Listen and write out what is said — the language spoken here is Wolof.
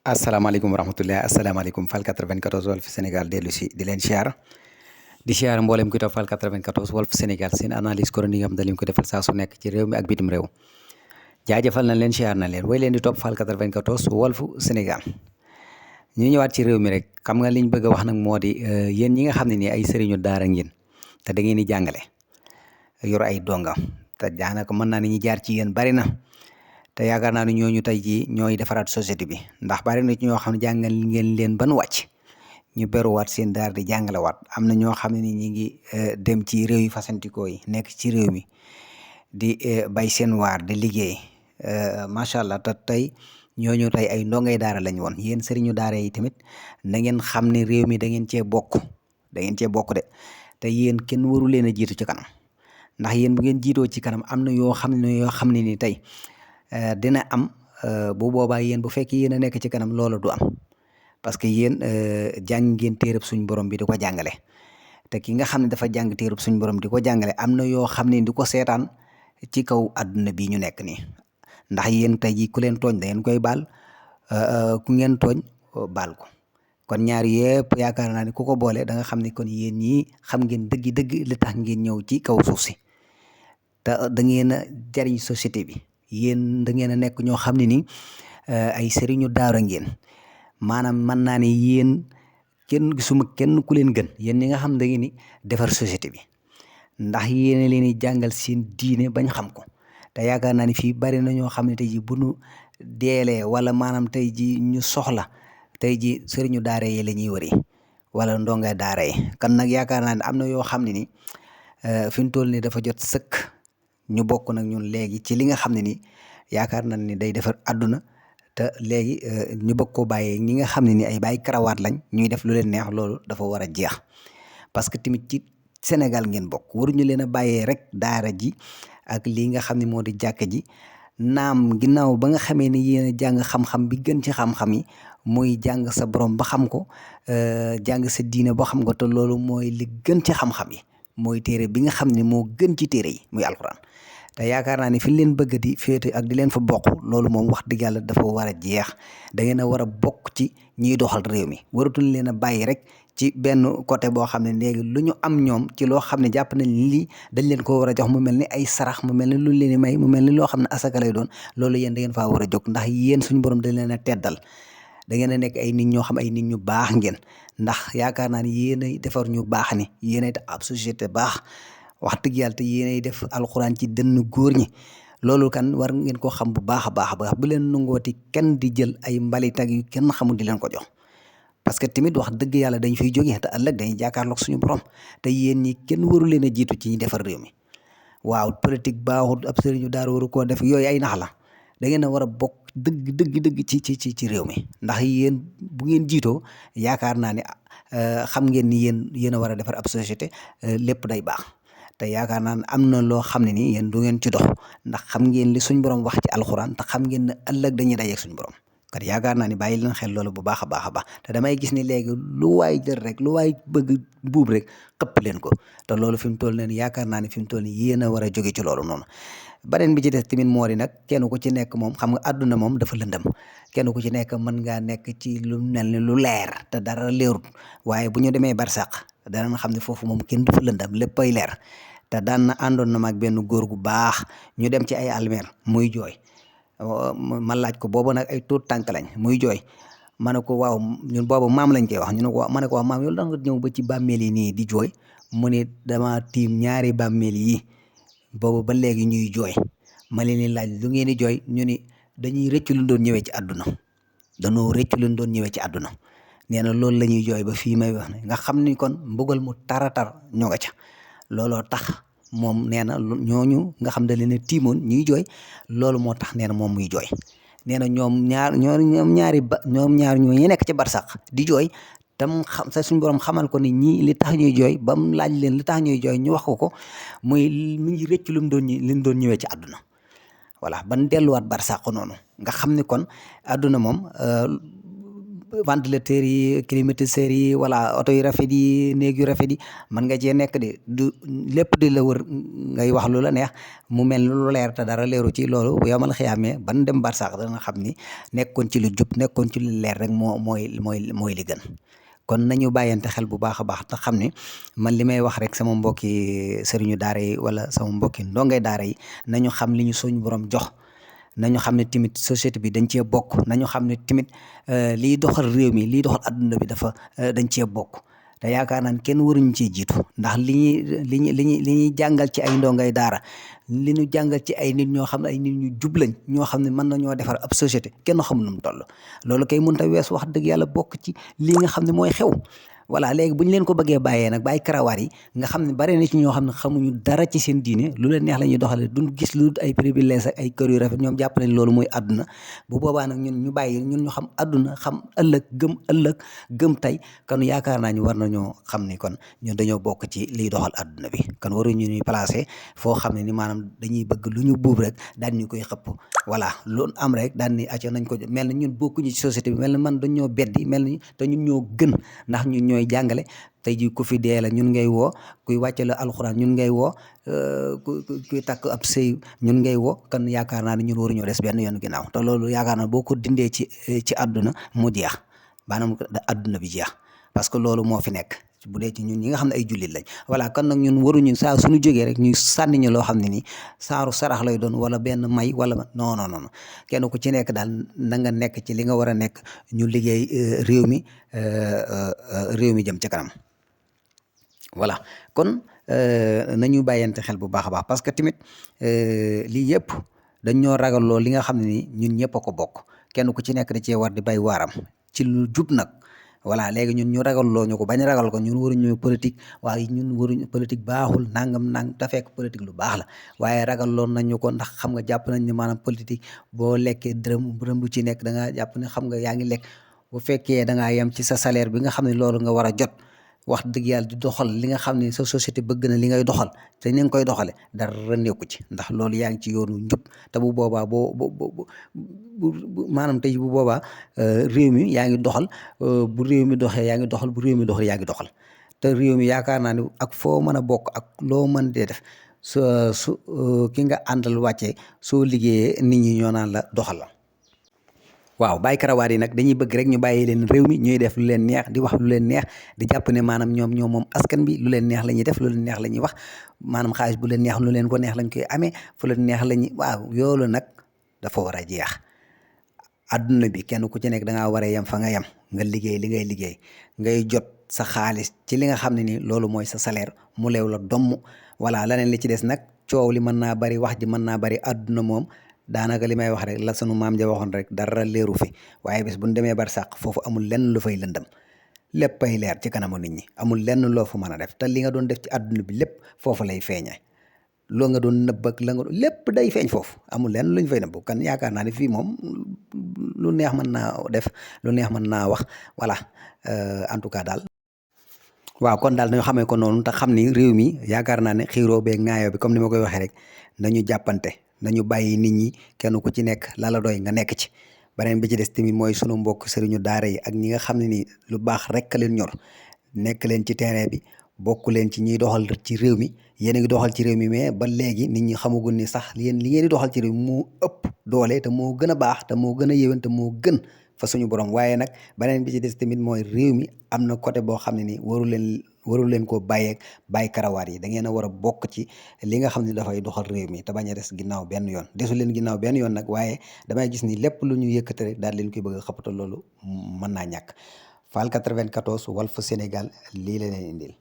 asalaamaaleykum wa rahmatulah asalaamaaleykum Fall 94 Walf Sénégal dellu si di leen siyaar mboolem kuy topp Fall 94 Walf Sénégal seen analyse chronique yi nga xam ne dañ ko defal saa su nekk ci réew mi ak bitim réew jaajëfal nañ leen siyaar nañ leen way leen di topp Fall 94 Walf Sénégal ñu ñëwaat ci réew mi rek xam nga liñ bëgg a wax nag moo di yéen ñi nga xam ne nii ay sëriñu daara ngeen te da ngeen di jàngale yor ay donga te daanaka mën naa ne ñi jaar ci yéen bari na. te yaakaar naa ne ñooñu tey jii ñooy defaraat société bi ndax bari na ci ñoo xam ne jàngal ngeen leen ban wàcc ñu beruwaat seen daar di jàngalewaat am na ñoo xam ne ni ñi ngi dem ci réew yi fasantikoo yi nekk ci réew mi di bay seen waar di liggéey macha allah te tey ñooñu tey ay ndongay daara lañ woon yéen sëriñu daara yi tamit na ngeen xam ne réew mi da ngeen cee bokk de te yéen kenn waru leen a jiitu ci kanam ndax yéen bu ngeen jiitoo ci kanam am na yoo xam ne ni tey dina am bu boobaa yéen bu fekkee yéen a nekk ci kanam loola du am parce que yéen jàng ngeen téereb suñ borom bi di ko jàngale te ki nga xam ne dafa jàng téereb suñ borom di ko jàngale am na yoo xam ne di ko seetaan ci kaw àdduna bi ñu nekk nii ndax yéen tey ji ku leen tooñ da ngeen koy baal ku ngeen tooñ baal ko kon ñaar yëpp yaakaar naa ne ku ko boole da nga xam ne kon yéen ñii xam ngeen dëgg-dëgg li tax ngeen ñëw ci kaw suuf si te da ngeen a jariñ société bi. yéen da ngeen a nekk ñoo xam ne ni ay sëriñu daara ngeen maanaam mën naa ne yéen kenn gisuma kenn ku leen gën yéen ñi nga xam da ngeen ni defar société bi ndax yéen leen di jàngal seen diine bañ xam ko te yaakaar naa ne fii bari na ñoo xam ne tey ji bu nu deelee wala maanaam tey ji ñu soxla tey ji sëriñu daara yi la ñuy wëri wala ndonga daara yi kan nag yaakaar naa ne am na yoo xam ne ni fi mu toll ni dafa jot sëkk ñu bokk nag ñun léegi ci li nga xam ne ni yaakaar nañ ni day defar àdduna te léegi ñu bëgg ko bàyyee ñi nga xam ne ni ay bàyyi karawaat lañ ñuy def lu leen neex loolu dafa war a jeex parce que tamit ci Sénégal ngeen bokk waruñu leen a bàyyee rek daara ji ak lii nga xam ne moo di jàkka ji naam ginnaaw ba nga xamee ni yéen a jàng xam-xam bi gën ci xam-xam yi muy jàng sa borom ba xam ko jàng sa diine ba xam ko te loolu mooy li gën ci xam-xam yi mooy téere bi nga xam ne moo gën ci téere yi muy alxuraan te yaakaar naa ne fi leen bëgg di féete ak di leen fa bokk loolu moom wax dëgg yàlla dafa war a jeex da ngeen a war a bokk ci ñiy doxal réew mi waratuñ leen a bàyyi rek ci benn côté boo xam ne léegi lu ñu am ñoom ci loo xam ne jàpp nañ lii dañ leen ko war a jox mu mel ni ay sarax mu mel ni lu leen di may mu mel ni loo xam ne asaka lay doon loolu yéen da ngeen faa war a jóg ndax yéen suñu borom dañ leen a teddal da ngeen a nekk ay nit ñoo xam ay nit ñu baax ngeen ndax yaakaar naa ni yéenay defar ñu baax ni yéenay def ab société baax wax dëgg yàlla te yéenay def alxuraan ci dënn góor ñi loolu kan war ngeen ko xam bu baax a baax a baax bu leen nangooti kenn di jël ay mbalit ak yu kenn xamul di leen ko jox parce que tamit wax dëgg yàlla dañ fiy jógee te ëllëg dañuy jàkkaarloog suñu borom te yéen ñi kenn waru leen a jiitu ci ñi defar réew mi waaw politique baaxul ab sëriñu daara waru koo def yooyu ay nax la da ngeen a war a bokk dëgg ci réew mi ndax yéen bu ngeen jiitoo yaakaar naa ne xam ngeen ni yéen a war a defar ab société lépp day baax te yaakaar naa ne am na loo xam ne ni yéen du ngeen ci dox ndax xam ngeen li suñ borom wax ci alxuraan te xam ngeen ne ëllëg dañuy dajeeg suñ borom kat yaakaar naa ni bàyyi leen xel loolu bu baax a baax a baax te damay gis ni léegi lu waay jël rek lu waay bëgg buub rek xëpp leen ko te loolu fi mu toll nii yaakaar naa ne fi mu toll nii yéen a war a jóge ci loolu noonu. beneen bi ci des tamit moo di nag kenn ku ci nekk moom xam nga àdduna moom dafa lëndëm kenn ku ci nekk mën ngaa nekk ci lu mel ni lu leer te dara leerut waaye bu ñu demee barsàq danañ xam ne foofu moom kenn dafa lëndëm léppay leer te daan na àndoon na maag benn góor gu baax ñu dem ci ay almeer muy jooy ma laaj ko boobu nag ay tuut tànk lañ muy jooy ma ne ko waaw ñun boobu maam lañ koy wax ñu ne ko ma ne ko waaw maam yow da nga ñëw ba ci bàmmeel yi nii di jooy mu ne dama tiim ñaari bàmmeel yi boobu ba léegi ñuy jooy ma leen di laaj lu ngeen di jooy ñu ni dañuy rëccu lu doon ñëwee ci àdduna dañoo rëccu lu doon ñëwee ci àdduna nee na loolu la ñuy jooy ba fii may wax ne nga xam ni kon mbugal mu taratar ñoo nga ca looloo tax moom nee na ñooñu nga xam da leen a tiimoon ñuy jooy loolu moo tax nee na moom muy jooy nee na ñoom ñaar ñoo ñu nekk ci barsàq di jooy tam xam sa suñu borom xamal ko ni ñii li tax ñuy jooy ba mu laaj leen li tax ñuy jooy ñu wax ko muy mi ngi rëcc lu mu doon ñëwee ci àdduna voilà ban delluwaat barsàq noonu nga xam ni kon àdduna moom ventilateurs yi climatiseurs yi wala oto yu rafet yi néeg yu rafet yi mën nga cee nekk de du lépp di la wër ngay wax lu la neex mu mel ni lu leer te dara leeru ci loolu bu yomal xiyaamee ban dem barsax dana xam ni nekkoon ci lu jub nekkoon ci lu leer rek mooy li gën. kon nañu bàyyante xel bu baax a baax te xam ni man li may wax rek sama mbokki sëriñu daara yi wala sama mbokki ndongay daara yi nañu xam li ñu suñu borom jox. nañu xam ne tamit société bi dañ cee bokk nañu xam ne tamit liy doxal réew mi liy doxal adduna bi dafa dañ cee bokk te yaakaar naan kenn waruñu cee jiitu ndax li ñuy jàngal ci ay ndongay daara li ñu jàngal ci ay nit ñoo xam ne ay nit ñu jub lañ ñoo xam ne mën nañoo defar ab société kenn xamul nu mu toll loolu kay mënut a wees wax dëgg yàlla bokk ci lii nga xam ne mooy xew. voilà léegi bu ñu leen ko bëggee bàyyee nag bàyyi karawaar yi nga xam ne bari na ci ñoo xam ne xamuñu dara ci seen diine lu leen neex la ñuy doxale duñ gis lu ay privilège ak ay kër yu rafet ñoom jàpp nañ loolu mooy àdduna bu boobaa nag ñun ñu bàyyi ñun ñu xam àdduna xam ëllëg gëm tey kon yaakaar naa ñu war nañoo xam ni kon ñun dañoo bokk ci liy doxal àdduna bi kon waruñu ñuy placé foo xam ne ni maanaam dañuy bëgg lu ñu buub rek daan ñu koy xëpp voilà lu am rek daan ni acca nañ ko mel na ñun bokkuñu ci société bi mel na man dañoo beddi mel ni te ñun ñoo gën ndax ñun ñooy jàngale tey ji ku fi dee la ñun ngay woo kuy wàcce la alxuraan ñun ngay woo kuy takk ab sëy ñun ngay woo kan yaakaar naa ne ñun waruñoo des benn yoon ginnaaw te loolu yaakaar naa boo ko dindee ci àdduna mu jeex maanaam àdduna bi jeex parce que loolu moo fi nekk bu dee ci ñun ñi nga xam ne ay jullit lañ voilà kon nag ñun waruñu saa suñu jógee rek ñuy sànni ñu loo xam ne nii saaru sarax lay doon wala benn may wala non kenn ku ci nekk daal na nga nekk ci li nga war a nekk ñu liggéey réew mi jëm ca kanam voilà kon nañu bàyyante xel bu baax a baax parce que tamit lii yëpp dañ ñoo ragal lool li nga xam ne ni ñun ñëpp a ko bokk kenn ku ci nekk da cee war di bay waaram ci lu jub nag voilà léegi ñun ñu ragal loo ñu ko bañ ragal ko ñun waruñu politique waaye ñun waruñu politique baaxul nangam te fekk politique lu baax la waaye ragal loon nañu ko ndax xam nga jàpp nañ ne maanaam politique boo lekkee dërëm bu ci nekk da ngaa jàpp ne xam nga yaa ngi lekk bu fekkee da ngaa yem ci sa salaire bi nga xam ne loolu nga war a jot wax dëgg yàlla di doxal li nga xam ne sa société bëgg na li ngay doxal te ni nga koy doxale dara nekku ci ndax loolu yaa ngi ci yoonu njub te bu boobaa maanaam tey bu boobaa réew mi yaa ngi doxal bu réew mi doxee yaa ngi doxal bu réew mi doxee yaa ngi doxal te réew mi yaakaar naa ne ak foo mën a bokk ak loo mën dee def su ki nga àndal wàccee soo liggéeyee nit ñi ñoo naan la doxal la waaw bàyyi karawaar yi nag dañuy bëgg rek ñu bàyyi leen réew mi ñuy def lu leen neex di wax lu leen neex di jàpp ne maanaam ñoom moom askan bi lu leen neex la ñuy def lu leen neex la ñuy wax maanaam xaalis bu leen neex lu leen ko neex lañ koy amee fu leen neex la ñuy waaw yoolu nag dafa war a jeex adduna bi kenn ku ci nekk da ngaa war a yem fa nga yem nga liggéey li ngay liggéey ngay jot sa xaalis ci li nga xam ne ni loolu mooy sa salaire mu leew la domm voilà leneen li ci des nag coow li mën naa bari wax ji mën naa bari adduna moom daanaka li may wax rek la sunu maam ja waxoon rek dara leeru fi waaye bis bu ñu demee bar sàq foofu amul lenn lu fay lëndëm léppay leer ci kanamu nit ñi amul lenn loo fa mën a def te li nga doon def ci àdduna bi lépp foofu lay feeñee loo nga doon nëbb ak la nga doon lépp day feeñ foofu amul lenn lu ñu fay nëbb kan yaakaar naa ne fii moom lu neex mën naa def lu neex mën naa wax voilà en tout cas daal. waaw kon daal dañoo xamee ko noonu te xam ni réew mi yaakaar naa ne xiiroo beeg ŋaayoo bi comme ni ma koy waxee rek nañu jàppante. nañu bàyyi nit ñi kenn ku ci nekk la doy nga nekk ci beneen bi ci des tamit mooy sunu mbokk sëriñu daara yi ak ñi nga xam ne ni lu baax rek ka leen ñor nekk leen ci terrain bi bokk leen ci ñiy doxal ci réew mi yéen a ngi doxal ci réew mi mais ba léegi nit ñi xamagul ni sax yéen li ngeen di doxal ci réew mi moo ëpp doole te moo gën a baax te moo gën a yéwén te moo gën fa suñu borom waaye nag beneen bi ci des tamit mooy réew mi am na côté boo xam ne ni warul leen koo bàyyi karawaar yi da ngeen a war a bokk ci li nga xam ne dafay doxal réew mi te bañ a des ginnaaw benn yoon desu leen ginnaaw benn yoon nag waaye damay gis ni lépp lu ñu yëkkate rek daal leen koy bëgg a xapatal loolu mën naa ñàkk Fall 94 Walf Sénégal lii la leen indil